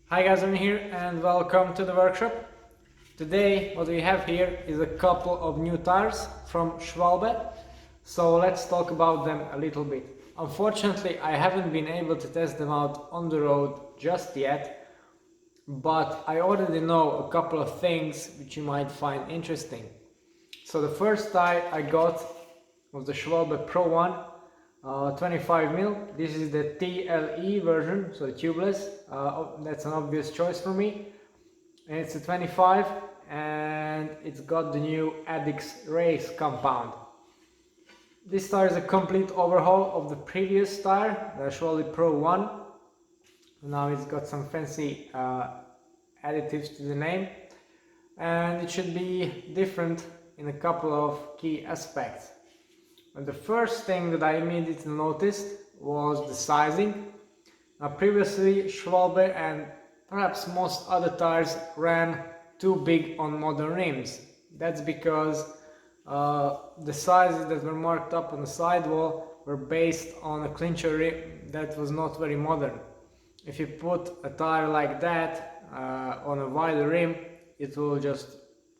Hi guys, I'm here and welcome to the workshop. Today what we have here is a couple of new tires from Schwalbe. So let's talk about them a little bit. Unfortunately, I haven't been able to test them out on the road just yet, but I already know a couple of things which you might find interesting. So the first tire I got was the Schwalbe Pro One 25mm. This is the TLE version, so tubeless. That's an obvious choice for me. And it's a 25 and it's got the new Addix race compound. This tire is a complete overhaul of the previous tire, the Schwalbe Pro One. Now it's got some fancy additives to the name, and it should be different in a couple of key aspects. And the first thing that I immediately noticed was the sizing. Now previously Schwalbe and perhaps most other tires ran too big on modern rims. That's because the sizes that were marked up on the sidewall were based on a clincher rim that was not very modern. If you put a tire like that on a wider rim, it will just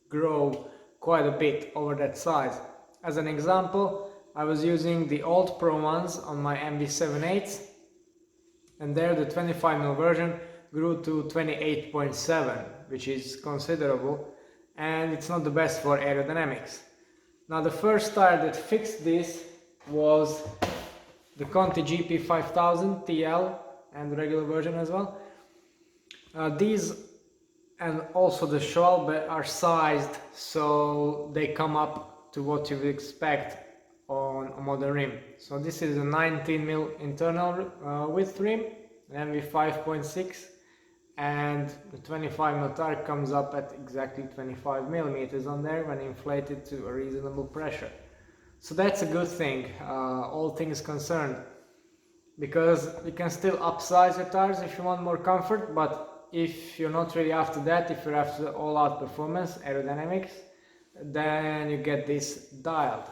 grow quite a bit over that size. As an example, I was using the old Pro ones on my MV7.8, and there the 25mm version grew to 28.7, which is considerable, and it's not the best for aerodynamics. Now the first tire that fixed this was the Conti GP5000 TL and the regular version as well. These and also the Schwalbe are sized so they come up to what you would expect on a modern rim. So this is a 19mm internal width rim, MV5.6, and the 25mm tire comes up at exactly 25mm on there when inflated to a reasonable pressure. So that's a good thing, all things concerned, because you can still upsize your tires if you want more comfort, but if you're not really after that, if you're after all-out performance, aerodynamics, then you get this dialed.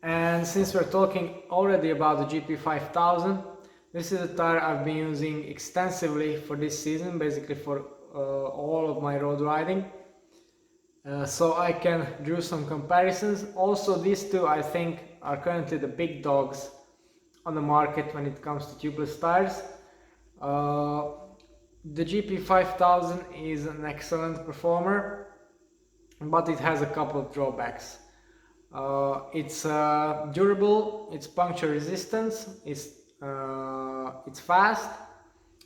And since we're talking already about the GP5000, this is a tire I've been using extensively for this season, basically for all of my road riding. So I can draw some comparisons. Also, these two I think are currently the big dogs on the market when it comes to tubeless tires. The GP5000 is an excellent performer, but it has a couple of drawbacks. It's durable, it's puncture resistance, it's fast,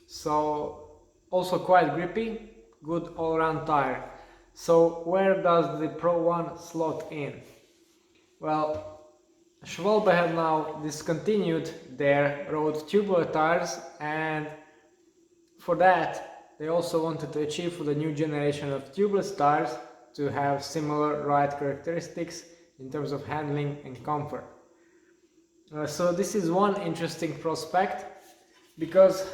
so also quite grippy, good all-round tire. So where does the Pro One slot in? Well, Schwalbe have now discontinued their road tubular tires, and for that they also wanted to achieve for the new generation of tubeless tires to have similar ride characteristics in terms of handling and comfort. So this is one interesting prospect, because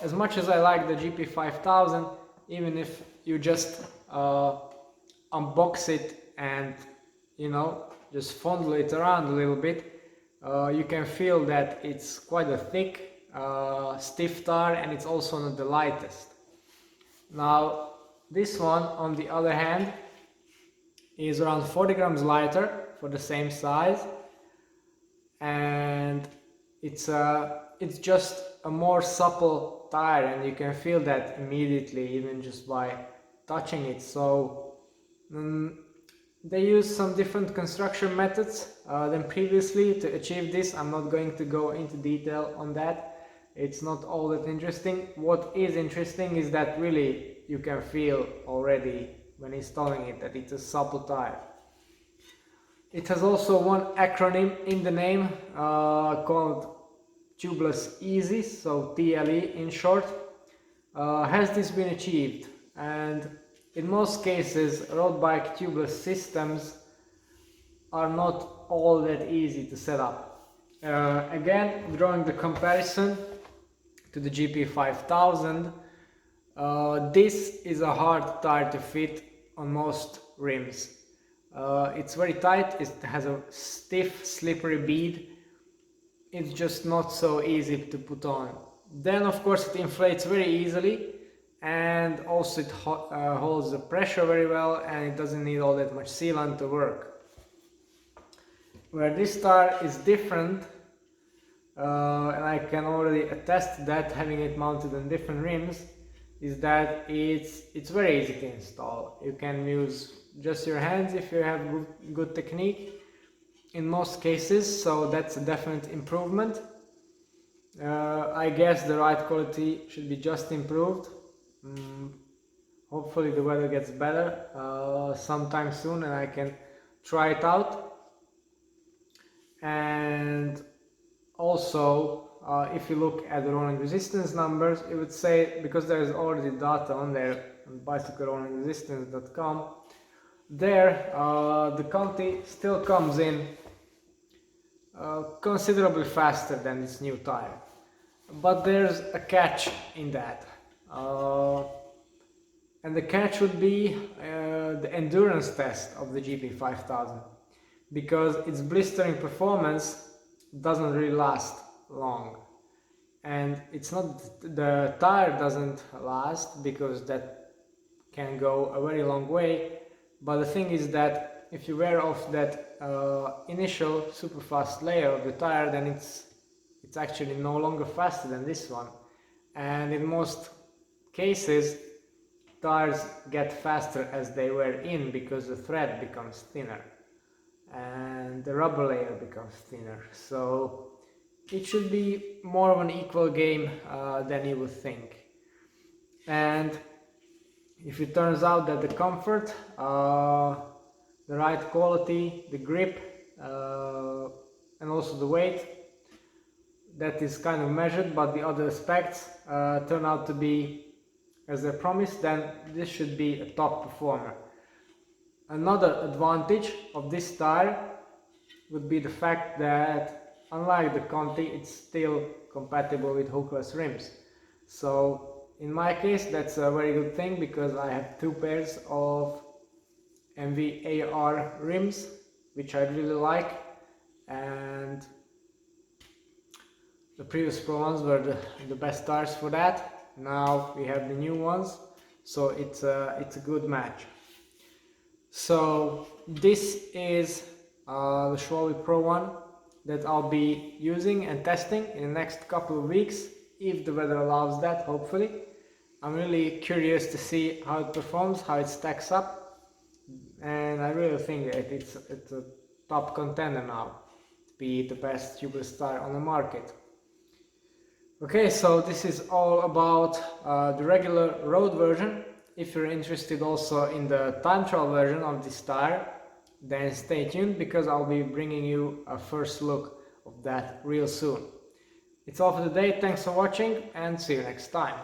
as much as I like the GP5000, even if you just unbox it and just fondle it around a little bit, you can feel that it's quite a thick, stiff tire, and it's also not the lightest. Now this one, on the other hand, is around 40 grams lighter for the same size, and it's just a more supple tire, and you can feel that immediately even just by touching it. So they use some different construction methods than previously to achieve this. I'm not going to go into detail on that, it's not all that interesting. What is interesting is that really you can feel already when installing it that it's a supple tire. It has also one acronym in the name called Tubeless Easy, so TLE in short. Has this been achieved? And in most cases, road bike tubeless systems are not all that easy to set up. Again, drawing the comparison to the GP5000, this is a hard tire to fit on most rims. It's very tight, it has a stiff, slippery bead. It's just not so easy to put on. Then of course it inflates very easily, and also it holds the pressure very well, and it doesn't need all that much sealant to work. Where this tire is different, and I can already attest to that having it mounted on different rims, is that it's very easy to install. You can use just your hands if you have good technique in most cases, so that's a definite improvement. I guess the ride quality should be just improved. Hopefully the weather gets better sometime soon and I can try it out. And also if you look at the rolling resistance numbers, it would say, because there is already data on there on bicyclerollingresistance.com, there the Conti still comes in considerably faster than this new tire. But there's a catch in that, and the catch would be the endurance test of the GP5000, because its blistering performance doesn't really last long. And it's not the tire doesn't last, because that can go a very long way, but the thing is that if you wear off that initial super fast layer of the tire, then it's actually no longer faster than this one. And in most cases tires get faster as they wear in, because the thread becomes thinner and the rubber layer becomes thinner. So it should be more of an equal game than you would think. And if it turns out that the comfort, the ride quality, the grip, and also the weight, that is kind of measured, but the other aspects turn out to be as they promised, then this should be a top performer. Another advantage of this tire would be the fact that, unlike the Conti, it's still compatible with hookless rims. So in my case that's a very good thing, because I have two pairs of MV-AR rims which I really like, and the previous Pro ones were the best tires for that. Now we have the new ones, so it's a good match. So this is the Schwalbe Pro One that I'll be using and testing in the next couple of weeks, if the weather allows that, hopefully. I'm really curious to see how it performs, how it stacks up, and I really think that it's a top contender now to be the best tubeless tire on the market. Okay, so this is all about the regular road version. If you're interested also in the time trial version of this tire, then stay tuned, because I'll be bringing you a first look of that real soon. It's all for today, thanks for watching and see you next time.